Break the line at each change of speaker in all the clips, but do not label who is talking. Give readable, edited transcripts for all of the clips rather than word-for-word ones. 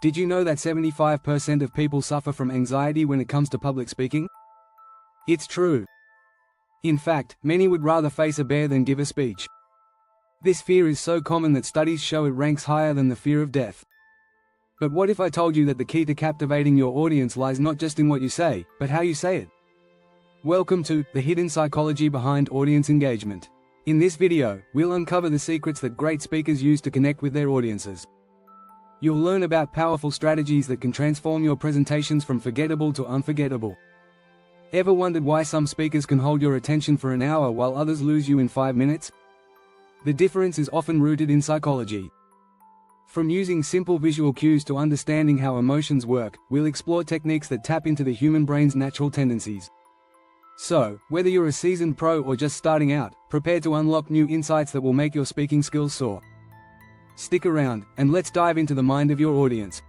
Did you know that 75% of people suffer from anxiety when it comes to public speaking? It's true. In fact, many would rather face a bear than give a speech. This fear is so common that studies show it ranks higher than the fear of death. But what if I told you that the key to captivating your audience lies not just in what you say, but how you say it? Welcome to the hidden psychology behind audience engagement. In this video, we'll uncover the secrets that great speakers use to connect with their audiences. You'll learn about powerful strategies that can transform your presentations from forgettable to unforgettable. Ever wondered why some speakers can hold your attention for an hour while others lose you in 5 minutes? The difference is often rooted in psychology. From using simple visual cues to understanding how emotions work, we'll explore techniques that tap into the human brain's natural tendencies. So, whether you're a seasoned pro or just starting out, prepare to unlock new insights that will make your speaking skills soar. Stick around, and let's dive into the mind of your audience.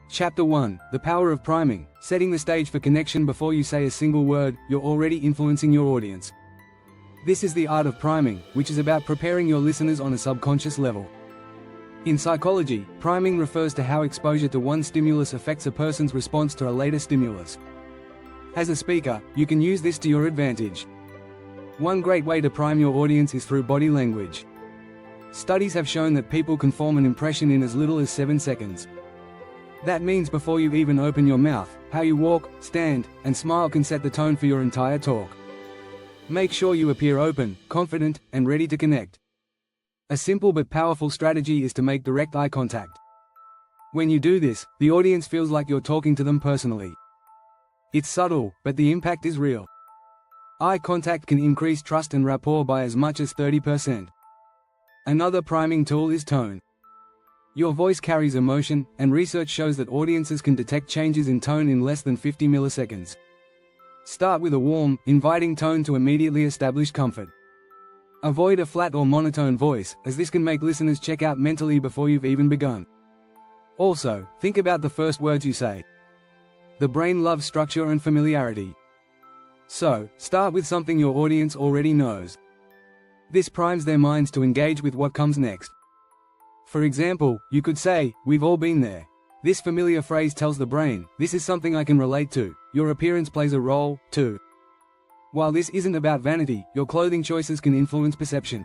Chapter 1: The Power of Priming. Setting the stage for connection. Before you say a single word, you're already influencing your audience. This is the art of priming, which is about preparing your listeners on a subconscious level. In psychology, priming refers to how exposure to one stimulus affects a person's response to a later stimulus. As a speaker, you can use this to your advantage. One great way to prime your audience is through body language. Studies have shown that people can form an impression in as little as 7 seconds. That means before you even open your mouth, how you walk, stand, and smile can set the tone for your entire talk. Make sure you appear open, confident, and ready to connect. A simple but powerful strategy is to make direct eye contact. When you do this, the audience feels like you're talking to them personally. It's subtle, but the impact is real. Eye contact can increase trust and rapport by as much as 30%. Another priming tool is tone. Your voice carries emotion, and research shows that audiences can detect changes in tone in less than 50 milliseconds. Start with a warm, inviting tone to immediately establish comfort. Avoid a flat or monotone voice, as this can make listeners check out mentally before you've even begun. Also, think about the first words you say. The brain loves structure and familiarity. So, start with something your audience already knows. This primes their minds to engage with what comes next. For example, you could say, "We've all been there." This familiar phrase tells the brain, "This is something I can relate to." Your appearance plays a role, too. While this isn't about vanity, your clothing choices can influence perception.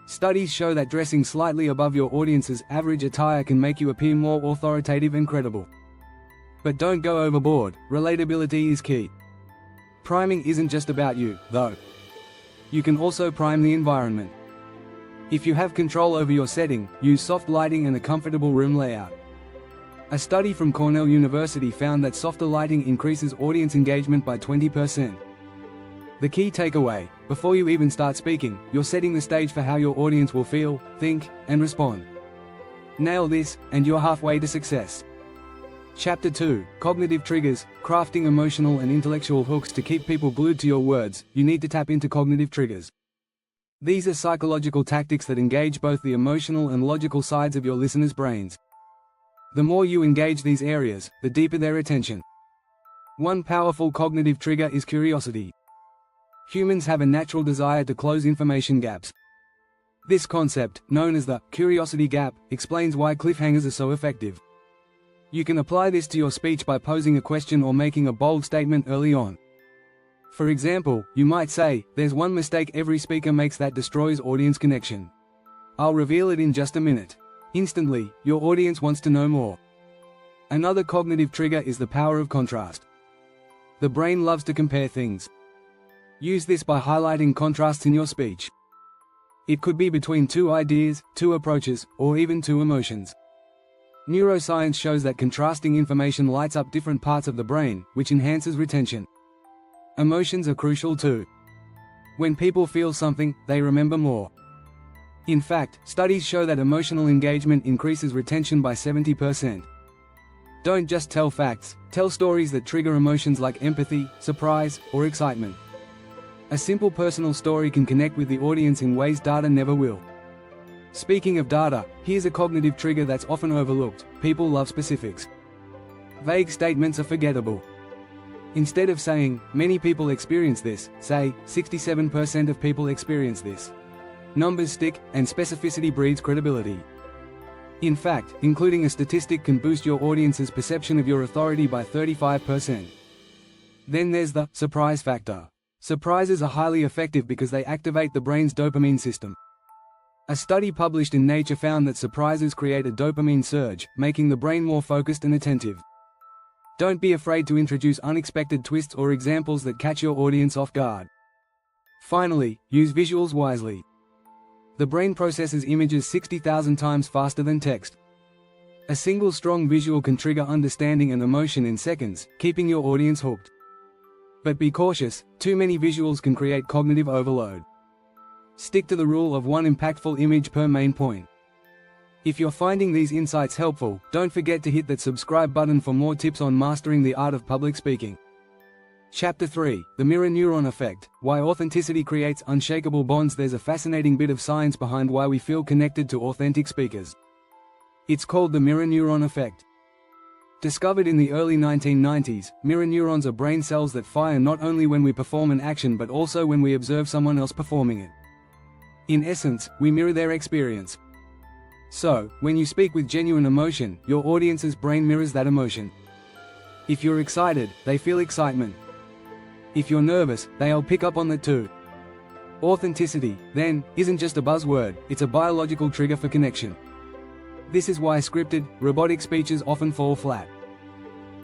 Studies show that dressing slightly above your audience's average attire can make you appear more authoritative and credible. But don't go overboard, relatability is key. Priming isn't just about you, though. You can also prime the environment. If you have control over your setting, use soft lighting and a comfortable room layout. A study from Cornell University found that softer lighting increases audience engagement by 20%. The key takeaway: before you even start speaking, you're setting the stage for how your audience will feel, think, and respond. Nail this, and you're halfway to success. Chapter 2: Cognitive Triggers. Crafting emotional and intellectual hooks. To keep people glued to your words, you need to tap into cognitive triggers. These are psychological tactics that engage both the emotional and logical sides of your listeners' brains. The more you engage these areas, the deeper their attention. One powerful cognitive trigger is curiosity. Humans have a natural desire to close information gaps. This concept, known as the curiosity gap, explains why cliffhangers are so effective. You can apply this to your speech by posing a question or making a bold statement early on. For example, you might say, "There's one mistake every speaker makes that destroys audience connection. I'll reveal it in just a minute." Instantly, your audience wants to know more. Another cognitive trigger is the power of contrast. The brain loves to compare things. Use this by highlighting contrasts in your speech. It could be between two ideas, two approaches, or even two emotions. Neuroscience shows that contrasting information lights up different parts of the brain, which enhances retention. Emotions are crucial too. When people feel something, they remember more. In fact, studies show that emotional engagement increases retention by 70%. Don't just tell facts, tell stories that trigger emotions like empathy, surprise, or excitement. A simple personal story can connect with the audience in ways data never will. Speaking of data, here's a cognitive trigger that's often overlooked: people love specifics. Vague statements are forgettable. Instead of saying, "Many people experience this," say, 67% of people experience this. Numbers stick, and specificity breeds credibility. In fact, including a statistic can boost your audience's perception of your authority by 35%. Then there's the surprise factor. Surprises are highly effective because they activate the brain's dopamine system. A study published in Nature found that surprises create a dopamine surge, making the brain more focused and attentive. Don't be afraid to introduce unexpected twists or examples that catch your audience off guard. Finally, use visuals wisely. The brain processes images 60,000 times faster than text. A single strong visual can trigger understanding and emotion in seconds, keeping your audience hooked. But be cautious, too many visuals can create cognitive overload. Stick to the rule of one impactful image per main point. If you're finding these insights helpful, don't forget to hit that subscribe button for more tips on mastering the art of public speaking. Chapter 3, The Mirror Neuron Effect, Why Authenticity Creates Unshakable Bonds. There's a fascinating bit of science behind why we feel connected to authentic speakers. It's called the mirror neuron effect. Discovered in the early 1990s, mirror neurons are brain cells that fire not only when we perform an action but also when we observe someone else performing it. In essence, we mirror their experience. So, when you speak with genuine emotion, your audience's brain mirrors that emotion. If you're excited, they feel excitement. If you're nervous, they'll pick up on that too. Authenticity, then, isn't just a buzzword, it's a biological trigger for connection. This is why scripted, robotic speeches often fall flat.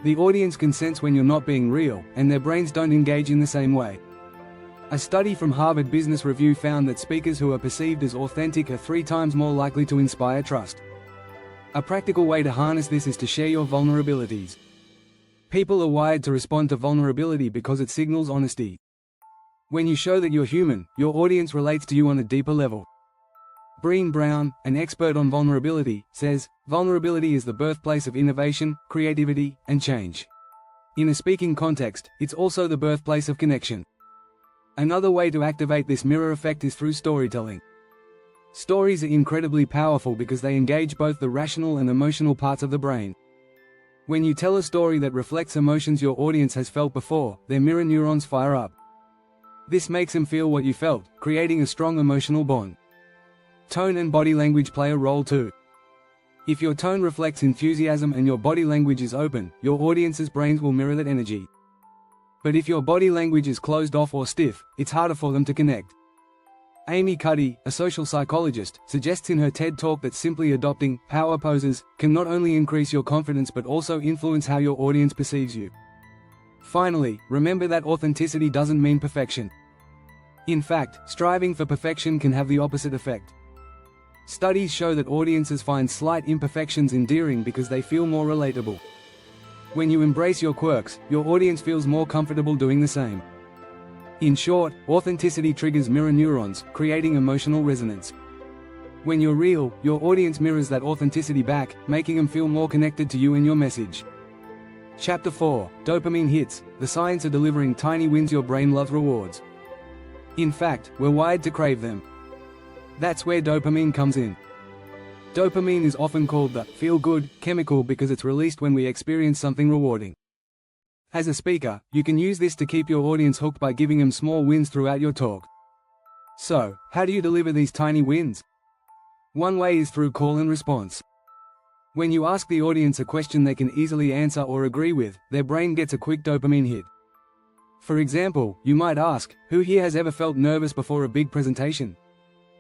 The audience can sense when you're not being real, and their brains don't engage in the same way. A study from Harvard Business Review found that speakers who are perceived as authentic are 3 times more likely to inspire trust. A practical way to harness this is to share your vulnerabilities. People are wired to respond to vulnerability because it signals honesty. When you show that you're human, your audience relates to you on a deeper level. Brené Brown, an expert on vulnerability, says, "Vulnerability is the birthplace of innovation, creativity, and change." In a speaking context, it's also the birthplace of connection. Another way to activate this mirror effect is through storytelling. Stories are incredibly powerful because they engage both the rational and emotional parts of the brain. When you tell a story that reflects emotions your audience has felt before, their mirror neurons fire up. This makes them feel what you felt, creating a strong emotional bond. Tone and body language play a role too. If your tone reflects enthusiasm and your body language is open, your audience's brains will mirror that energy. But if your body language is closed off or stiff, it's harder for them to connect. Amy Cuddy, a social psychologist, suggests in her TED Talk that simply adopting power poses can not only increase your confidence but also influence how your audience perceives you. Finally, remember that authenticity doesn't mean perfection. In fact, striving for perfection can have the opposite effect. Studies show that audiences find slight imperfections endearing because they feel more relatable. When you embrace your quirks, your audience feels more comfortable doing the same. In short, authenticity triggers mirror neurons, creating emotional resonance. When you're real, your audience mirrors that authenticity back, making them feel more connected to you and your message. Chapter 4, Dopamine Hits, the science of delivering tiny wins. Your brain loves rewards. In fact, we're wired to crave them. That's where dopamine comes in. Dopamine is often called the feel-good chemical because it's released when we experience something rewarding. As a speaker, you can use this to keep your audience hooked by giving them small wins throughout your talk. So, how do you deliver these tiny wins? One way is through call and response. When you ask the audience a question they can easily answer or agree with, their brain gets a quick dopamine hit. For example, you might ask, who here has ever felt nervous before a big presentation?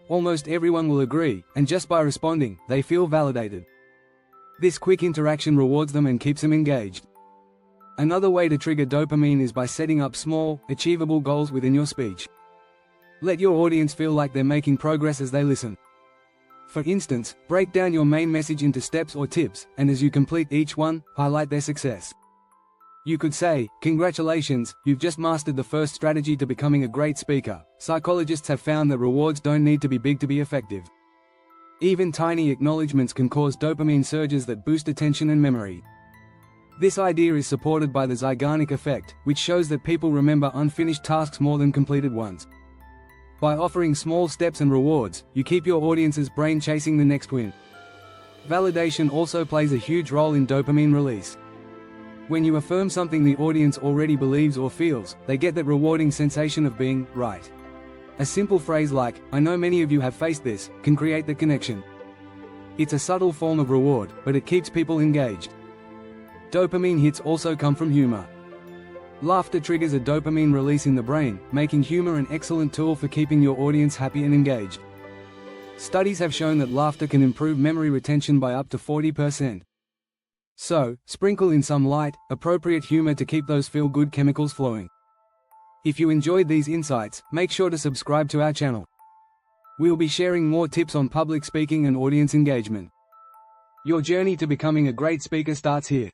Almost everyone will agree, and just by responding, they feel validated. This quick interaction rewards them and keeps them engaged. Another way to trigger dopamine is by setting up small, achievable goals within your speech. Let your audience feel like they're making progress as they listen. For instance, break down your main message into steps or tips, and as you complete each one, highlight their success. You could say, "Congratulations, you've just mastered the first strategy to becoming a great speaker." Psychologists have found that rewards don't need to be big to be effective. Even tiny acknowledgements can cause dopamine surges that boost attention and memory. This idea is supported by the Zeigarnik effect, which shows that people remember unfinished tasks more than completed ones. By offering small steps and rewards, you keep your audience's brain chasing the next win. Validation also plays a huge role in dopamine release. When you affirm something the audience already believes or feels, they get that rewarding sensation of being right. A simple phrase like, "I know many of you have faced this," can create the connection. It's a subtle form of reward, but it keeps people engaged. Dopamine hits also come from humor. Laughter triggers a dopamine release in the brain, making humor an excellent tool for keeping your audience happy and engaged. Studies have shown that laughter can improve memory retention by up to 40%. So, sprinkle in some light, appropriate humor to keep those feel-good chemicals flowing. If you enjoyed these insights, make sure to subscribe to our channel. We'll be sharing more tips on public speaking and audience engagement. Your journey to becoming a great speaker starts here.